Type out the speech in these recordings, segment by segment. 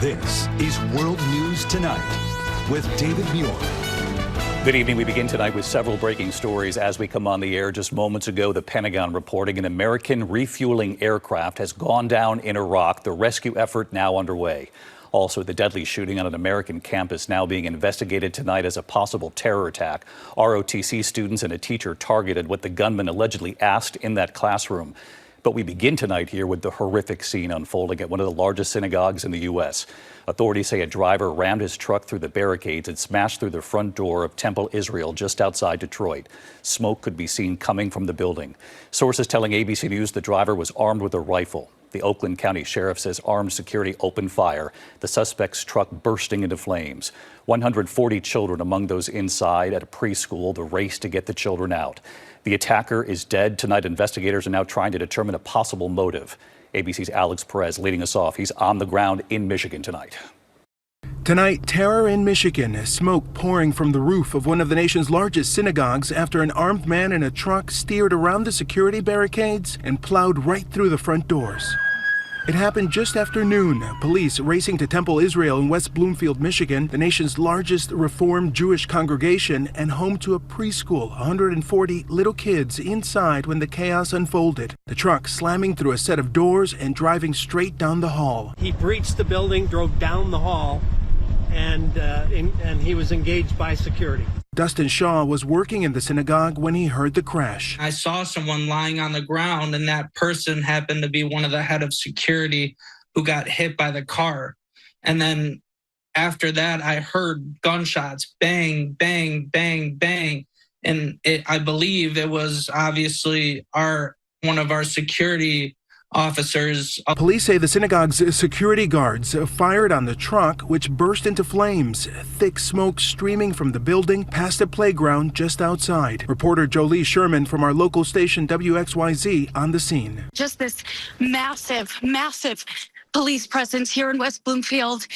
This is World News Tonight with David Muir. Good evening. We begin tonight with several breaking stories as we come on the air. Just moments ago, the Pentagon reporting an American refueling aircraft has gone down in Iraq. The rescue effort now underway. Also, the deadly shooting on an American campus now being investigated tonight as a possible terror attack. ROTC students and a teacher targeted what the gunman allegedly asked in that classroom. But we begin tonight here with the horrific scene unfolding at one of the largest synagogues in the U.S. Authorities say a driver rammed his truck through the barricades and smashed through the front door of Temple Israel just outside Detroit. Smoke could be seen coming from the building. Sources telling ABC News the driver was armed with a rifle. The Oakland County Sheriff says armed security opened fire, the suspect's truck bursting into flames. 140 children among those inside at a preschool, the race to get the children out. The attacker is dead. Tonight, investigators are now trying to determine a possible motive. ABC's Alex Perez leading us off. He's on the ground in Michigan tonight. Tonight, terror in Michigan, smoke pouring from the roof of one of the nation's largest synagogues after an armed man in a truck steered around the security barricades and plowed right through the front doors. It happened just after noon. Police racing to Temple Israel in West Bloomfield, Michigan, the nation's largest Reformed Jewish congregation and home to a preschool, 140 little kids inside when the chaos unfolded. The truck slamming through a set of doors and driving straight down the hall. He breached the building, drove down the hall, and he was engaged by security. Dustin Shaw was working in the synagogue when he heard the crash. I saw someone lying on the ground, and that person happened to be one of the head of security who got hit by the car. And then after that, I heard gunshots, bang, bang, bang, bang. And I believe it was obviously one of our security officers. Police say the synagogue's security guards fired on the truck, which burst into flames. Thick smoke streaming from the building past a playground just outside. Reporter Jolie Sherman from our local station WXYZ on the scene. Just this massive police presence here in West Bloomfield.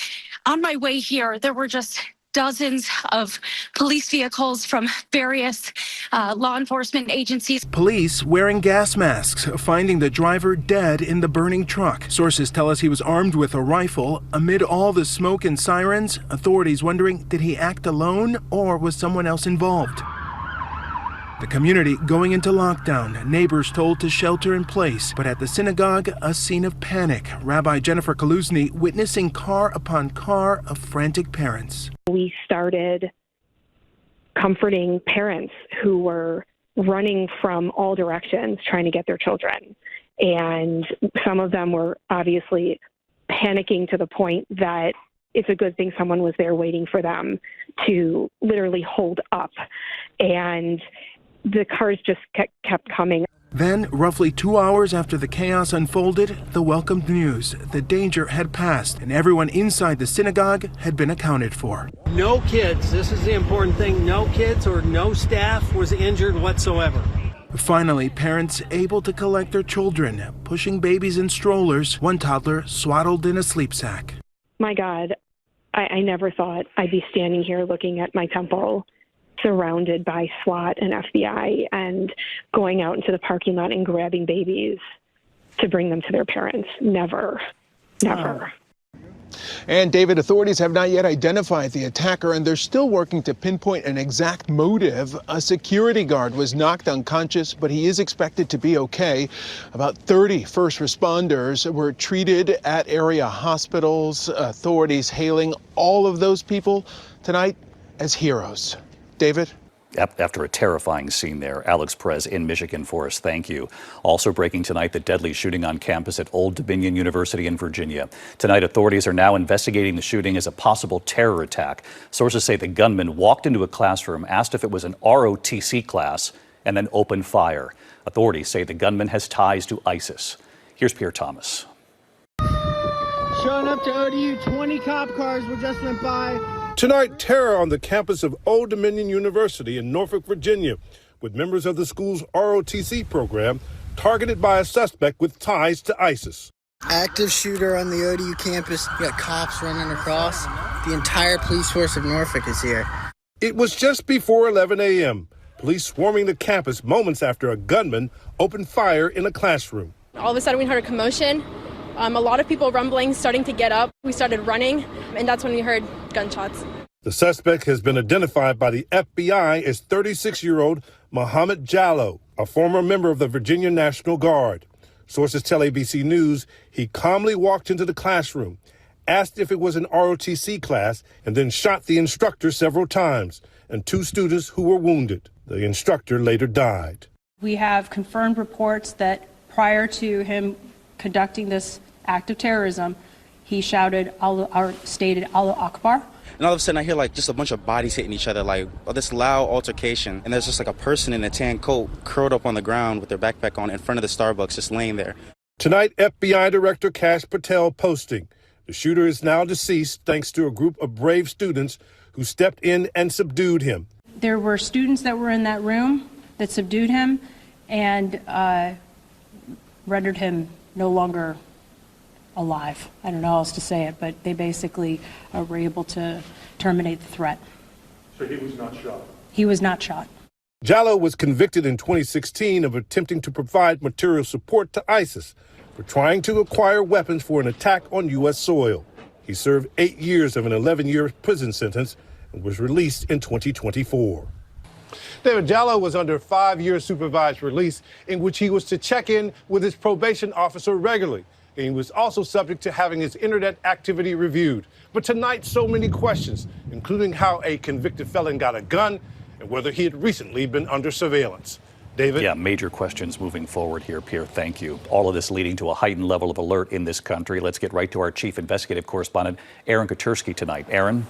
On my way here, there were just dozens of police vehicles from various law enforcement agencies. Police wearing gas masks, finding the driver dead in the burning truck. Sources tell us he was armed with a rifle. Amid all the smoke and sirens, authorities wondering, did he act alone or was someone else involved? The community going into lockdown, neighbors told to shelter in place. But at the synagogue, a scene of panic. Rabbi Jennifer Kaluzny witnessing car upon car of frantic parents. We started comforting parents who were running from all directions trying to get their children. And some of them were obviously panicking to the point that it's a good thing someone was there waiting for them to literally hold up. And the cars just kept coming. Then, roughly 2 hours after the chaos unfolded, the welcomed news. The danger had passed, and everyone inside the synagogue had been accounted for. No kids, this is the important thing, no kids or no staff was injured whatsoever. Finally, parents able to collect their children, pushing babies in strollers, one toddler swaddled in a sleep sack. My God, I never thought I'd be standing here looking at my temple surrounded by SWAT and FBI and going out into the parking lot and grabbing babies to bring them to their parents. Never. And David, authorities have not yet identified the attacker, and they're still working to pinpoint an exact motive. A security guard was knocked unconscious, but he is expected to be okay. About 30 first responders were treated at area hospitals. Authorities hailing all of those people tonight as heroes. David? After a terrifying scene there. Alex Perez in Michigan for us. Thank you. Also breaking tonight, the deadly shooting on campus at Old Dominion University in Virginia. Tonight, authorities are now investigating the shooting as a possible terror attack. Sources say the gunman walked into a classroom, asked if it was an ROTC class, and then opened fire. Authorities say the gunman has ties to ISIS. Here's Pierre Thomas. Showing up to ODU, 20 cop cars were just went by. Tonight, terror on the campus of Old Dominion University in Norfolk, Virginia, with members of the school's ROTC program targeted by a suspect with ties to ISIS. Active shooter on the ODU campus. You got cops running across. The entire police force of Norfolk is here. It was just before 11 a.m. Police swarming the campus moments after a gunman opened fire in a classroom. All of a sudden we heard a commotion. A lot of people rumbling, starting to get up. We started running, and that's when we heard gunshots. The suspect has been identified by the FBI as 36-year-old Mohammed Jallow, a former member of the Virginia National Guard. Sources tell ABC News he calmly walked into the classroom, asked if it was an ROTC class, and then shot the instructor several times and 2 students who were wounded. The instructor later died. We have confirmed reports that prior to him conducting this act of terrorism, he shouted or stated Allah Akbar. And all of a sudden I hear like just a bunch of bodies hitting each other, like this loud altercation. And there's just like a person in a tan coat curled up on the ground with their backpack on in front of the Starbucks just laying there. Tonight, FBI Director Kash Patel posting, the shooter is now deceased thanks to a group of brave students who stepped in and subdued him. There were students that were in that room that subdued him and rendered him no longer alive. I don't know how else to say it, but they basically were able to terminate the threat. So he was not shot? He was not shot. Jallow was convicted in 2016 of attempting to provide material support to ISIS for trying to acquire weapons for an attack on U.S. soil. He served 8 years of an 11-year prison sentence and was released in 2024. David Jallow was under 5-year supervised release in which he was to check in with his probation officer regularly. And he was also subject to having his internet activity reviewed. But tonight, so many questions, including how a convicted felon got a gun and whether he had recently been under surveillance. David? Yeah, major questions moving forward here, Pierre. Thank you. All of this leading to a heightened level of alert in this country. Let's get right to our chief investigative correspondent, Aaron Katersky, tonight. Aaron?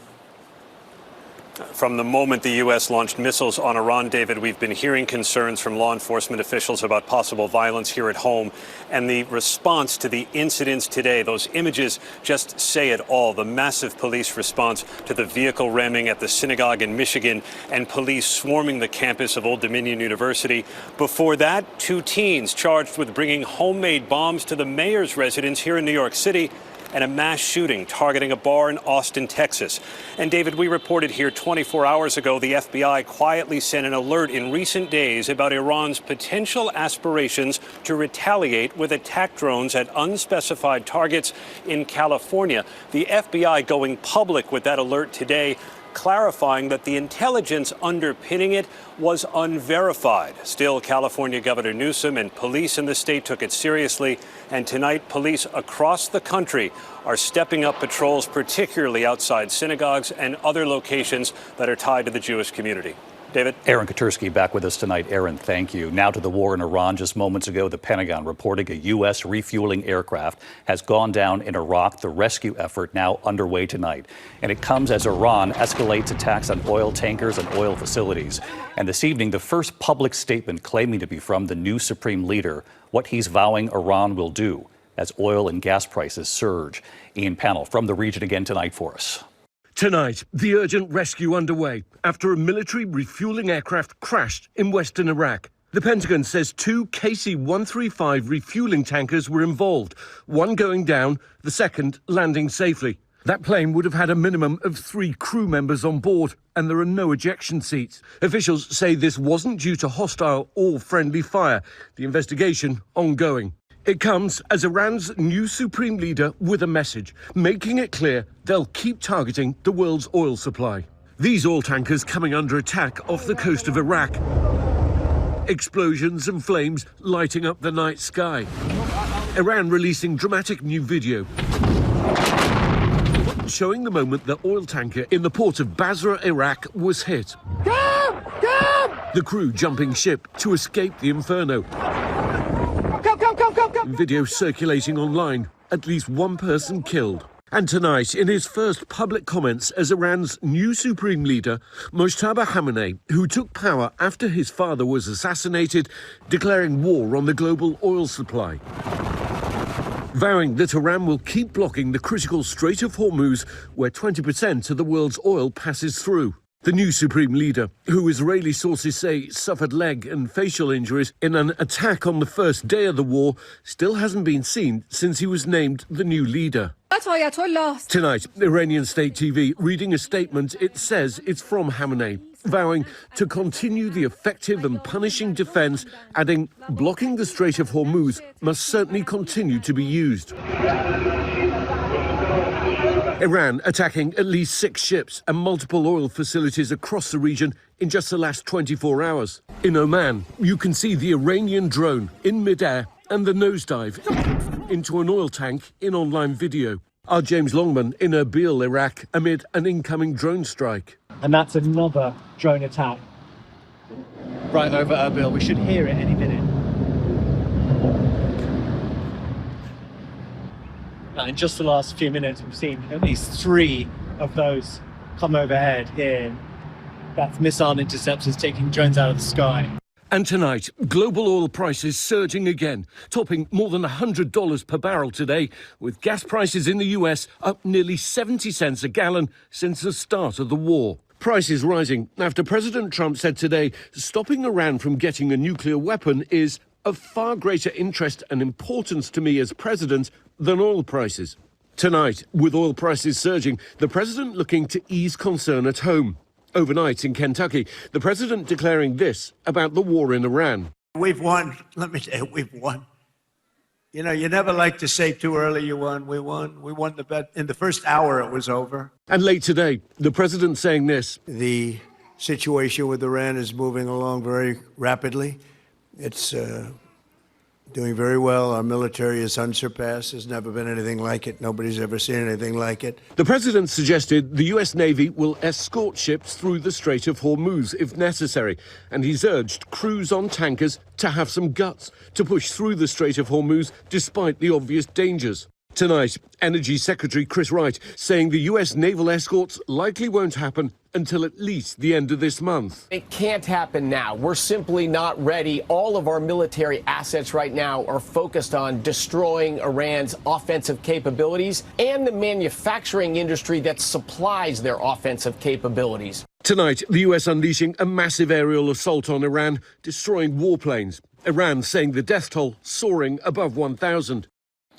From the moment the U.S. launched missiles on Iran, David, we've been hearing concerns from law enforcement officials about possible violence here at home. And the response to the incidents today, those images just say it all. The massive police response to the vehicle ramming at the synagogue in Michigan and police swarming the campus of Old Dominion University. Before that, 2 teens charged with bringing homemade bombs to the mayor's residence here in New York City, and a mass shooting targeting a bar in Austin, Texas. And David, we reported here 24 hours ago the FBI quietly sent an alert in recent days about Iran's potential aspirations to retaliate with attack drones at unspecified targets in California. The FBI going public with that alert today, clarifying that the intelligence underpinning it was unverified. Still, California Governor Newsom and police in the state took it seriously, and tonight police across the country are stepping up patrols, particularly outside synagogues and other locations that are tied to the Jewish community. David? Aaron Katersky back with us tonight. Aaron, thank you. Now to the war in Iran. Just moments ago, the Pentagon reporting a U.S. refueling aircraft has gone down in Iraq. The rescue effort now underway tonight. And it comes as Iran escalates attacks on oil tankers and oil facilities. And this evening, the first public statement claiming to be from the new supreme leader, what he's vowing Iran will do as oil and gas prices surge. Ian Pannell from the region again tonight for us. Tonight, the urgent rescue underway after a military refueling aircraft crashed in western Iraq. The Pentagon says 2 KC-135 refueling tankers were involved, one going down, the second landing safely. That plane would have had a minimum of 3 crew members on board, and there are no ejection seats. Officials say this wasn't due to hostile or friendly fire. The investigation ongoing. It comes as Iran's new supreme leader with a message, making it clear they'll keep targeting the world's oil supply. These oil tankers coming under attack off the coast of Iraq. Explosions and flames lighting up the night sky. Iran releasing dramatic new video showing the moment the oil tanker in the port of Basra, Iraq was hit. Come! The crew jumping ship to escape the inferno. Come. Video circulating online, at least 1 person killed. And tonight, in his first public comments as Iran's new supreme leader, Mojtaba Khamenei, who took power after his father was assassinated, declaring war on the global oil supply. Vowing that Iran will keep blocking the critical Strait of Hormuz, where 20% of the world's oil passes through. The new supreme leader, who Israeli sources say suffered leg and facial injuries in an attack on the first day of the war, still hasn't been seen since he was named the new leader. Tonight, Iranian state TV reading a statement it says it's from Khamenei. vowing to continue the effective and punishing defense, adding blocking the Strait of Hormuz must certainly continue to be used. Iran attacking at least 6 ships and multiple oil facilities across the region in just the last 24 hours. In Oman, you can see the Iranian drone in midair and the nosedive into an oil tank in online video. Our James Longman in Erbil, Iraq, amid an incoming drone strike. And that's another drone attack right over Erbil. We should hear it any minute. In just the last few minutes, we've seen at least 3 of those come overhead here. That's missile interceptors taking drones out of the sky. And tonight, global oil prices surging again, topping more than $100 per barrel today, with gas prices in the US up nearly 70 cents a gallon since the start of the war. Prices rising after President Trump said today stopping Iran from getting a nuclear weapon is of far greater interest and importance to me as president than oil prices. Tonight, with oil prices surging, the president looking to ease concern at home. Overnight in Kentucky, the president declaring this about the war in Iran. We've won. Let me tell you, we've won. You know, you never like to say too early you won. We won. We won the bet. In the first hour, it was over. And late today, the president saying this. The situation with Iran is moving along very rapidly. It's doing very well. Our military is unsurpassed. There's never been anything like it. Nobody's ever seen anything like it. The president suggested the U.S. Navy will escort ships through the Strait of Hormuz if necessary. And he's urged crews on tankers to have some guts to push through the Strait of Hormuz despite the obvious dangers. Tonight, Energy Secretary Chris Wright saying the U.S. naval escorts likely won't happen until at least the end of this month. It can't happen now. We're simply not ready. All of our military assets right now are focused on destroying Iran's offensive capabilities and the manufacturing industry that supplies their offensive capabilities. Tonight, the U.S. unleashing a massive aerial assault on Iran, destroying warplanes. Iran saying the death toll soaring above 1,000.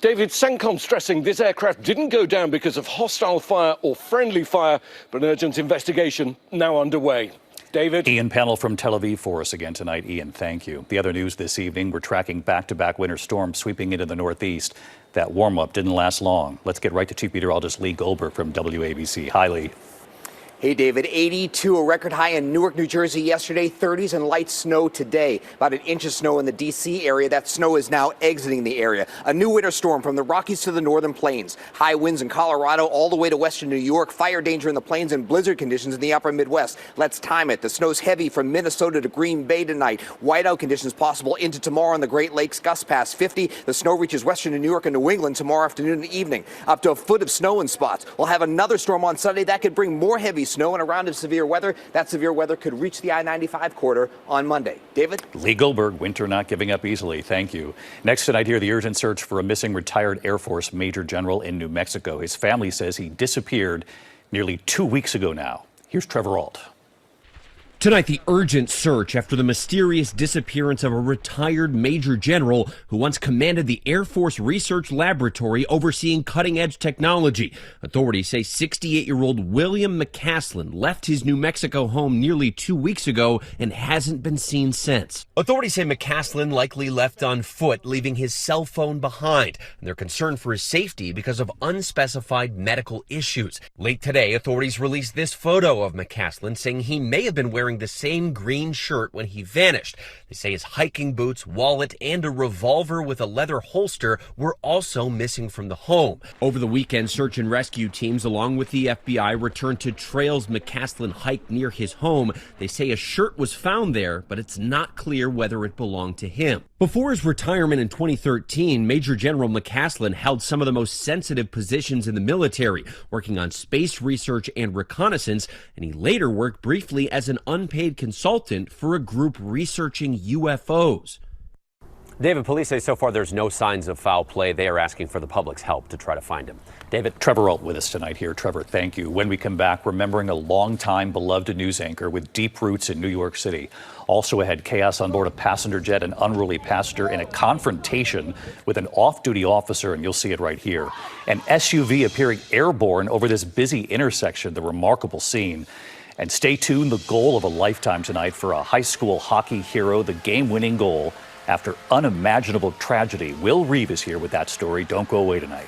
David, CENTCOM stressing this aircraft didn't go down because of hostile fire or friendly fire, but an urgent investigation now underway. David? Ian Pennell from Tel Aviv for us again tonight. Ian, thank you. The other news this evening, we're tracking back-to-back winter storms sweeping into the Northeast. That warm-up didn't last long. Let's get right to Chief Meteorologist Lee Goldberg from WABC. Hi, Lee. Hey, David. 82, a record high in Newark, New Jersey yesterday. 30s and light snow today. About an inch of snow in the D.C. area. That snow is now exiting the area. A new winter storm from the Rockies to the northern plains. High winds in Colorado all the way to western New York. Fire danger in the plains and blizzard conditions in the upper Midwest. Let's time it. The snow's heavy from Minnesota to Green Bay tonight. Whiteout conditions possible into tomorrow on the Great Lakes. Gusts past 50. The snow reaches western New York and New England tomorrow afternoon and evening. Up to a foot of snow in spots. We'll have another storm on Sunday that could bring more heavy snow and a round of severe weather. That severe weather could reach the I-95 corridor on Monday. David? Lee Goldberg, winter not giving up easily. Thank you. Next tonight here, the urgent search for a missing retired Air Force Major General in New Mexico. His family says he disappeared nearly 2 weeks ago now. Here's Trevor Ault. Tonight, the urgent search after the mysterious disappearance of a retired Major General who once commanded the Air Force Research Laboratory overseeing cutting-edge technology. Authorities say 68-year-old William McCaslin left his New Mexico home nearly 2 weeks ago and hasn't been seen since. Authorities say McCaslin likely left on foot, leaving his cell phone behind. And they're concerned for his safety because of unspecified medical issues. Late today, authorities released this photo of McCaslin saying he may have been wearing the same green shirt when he vanished. They say his hiking boots, wallet, and a revolver with a leather holster were also missing from the home. Over the weekend, search and rescue teams along with the FBI returned to trails McCaslin hiked near his home. They say a shirt was found there, but it's not clear whether it belonged to him. Before his retirement in 2013, Major General McCaslin held some of the most sensitive positions in the military, working on space research and reconnaissance, and he later worked briefly as an unpaid consultant for a group researching UFOs. David, police say so far there's no signs of foul play. They are asking for the public's help to try to find him. David? Trevor Ault with us tonight here. Trevor, thank you. When we come back, remembering a longtime beloved news anchor with deep roots in New York City. Also ahead, chaos on board a passenger jet, an unruly passenger in a confrontation with an off-duty officer, and you'll see it right here. An SUV appearing airborne over this busy intersection, the remarkable scene. And stay tuned, the goal of a lifetime tonight for a high school hockey hero, the game-winning goal after unimaginable tragedy. Will Reeve is here with that story. Don't go away tonight.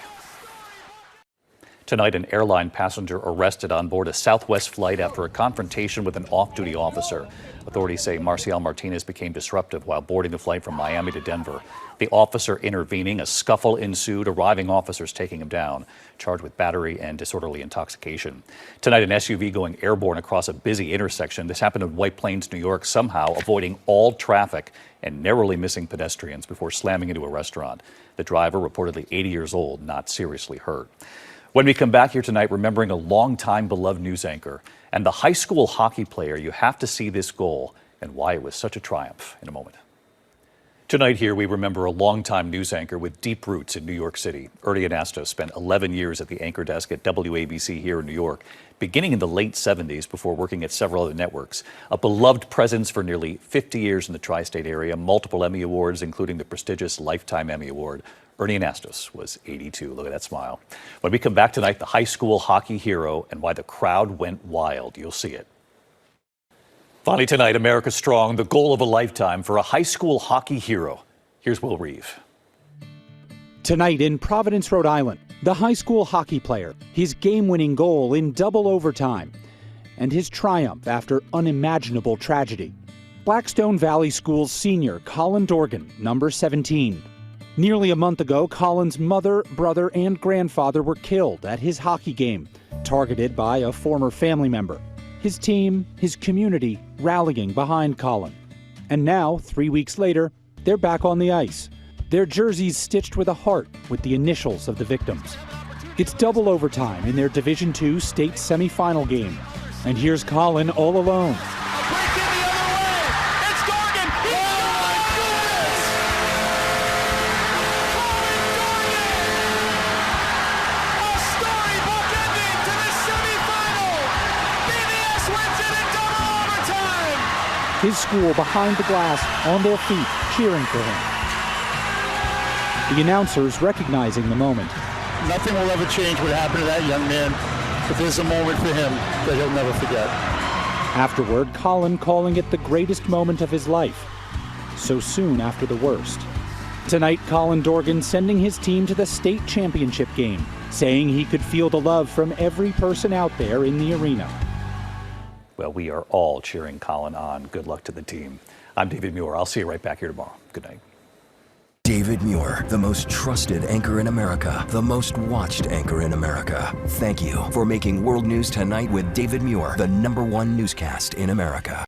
Tonight, an airline passenger arrested on board a Southwest flight after a confrontation with an off-duty officer. Authorities say Marcial Martinez became disruptive while boarding the flight from Miami to Denver. The officer intervening, a scuffle ensued, arriving officers taking him down, charged with battery and disorderly intoxication. Tonight, an SUV going airborne across a busy intersection. This happened in White Plains, New York, somehow avoiding all traffic and narrowly missing pedestrians before slamming into a restaurant. The driver, reportedly 80 years old, not seriously hurt. When we come back here tonight, remembering a longtime beloved news anchor and the high school hockey player, you have to see this goal and why it was such a triumph in a moment. Tonight here, we remember a longtime news anchor with deep roots in New York City. Ernie Anastos spent 11 years at the anchor desk at WABC here in New York, beginning in the late 70s before working at several other networks. A beloved presence for nearly 50 years in the tri-state area, multiple Emmy Awards, including the prestigious Lifetime Emmy Award. Ernie Anastos was 82. Look at that smile. When we come back tonight, the high school hockey hero and why the crowd went wild. You'll see it. Finally tonight, America Strong, the goal of a lifetime for a high school hockey hero. Here's Will Reeve. Tonight in Providence, Rhode Island, the high school hockey player, his game-winning goal in double overtime, and his triumph after unimaginable tragedy. Blackstone Valley School's senior Colin Dorgan, number 17. Nearly a month ago, Colin's mother, brother, and grandfather were killed at his hockey game, targeted by a former family member. His team, his community, rallying behind Colin. And now, 3 weeks later, they're back on the ice. Their jerseys stitched with a heart with the initials of the victims. It's double overtime in their Division II state semifinal game. And here's Colin all alone. His school behind the glass, on their feet, cheering for him. The announcers recognizing the moment. Nothing will ever change what happened to that young man, but there's a moment for him that he'll never forget. Afterward, Colin calling it the greatest moment of his life, so soon after the worst. Tonight, Colin Dorgan sending his team to the state championship game, saying he could feel the love from every person out there in the arena. Well, we are all cheering Colin on. Good luck to the team. I'm David Muir. I'll see you right back here tomorrow. Good night. David Muir, the most trusted anchor in America, the most watched anchor in America. Thank you for making World News Tonight with David Muir the #1 newscast in America.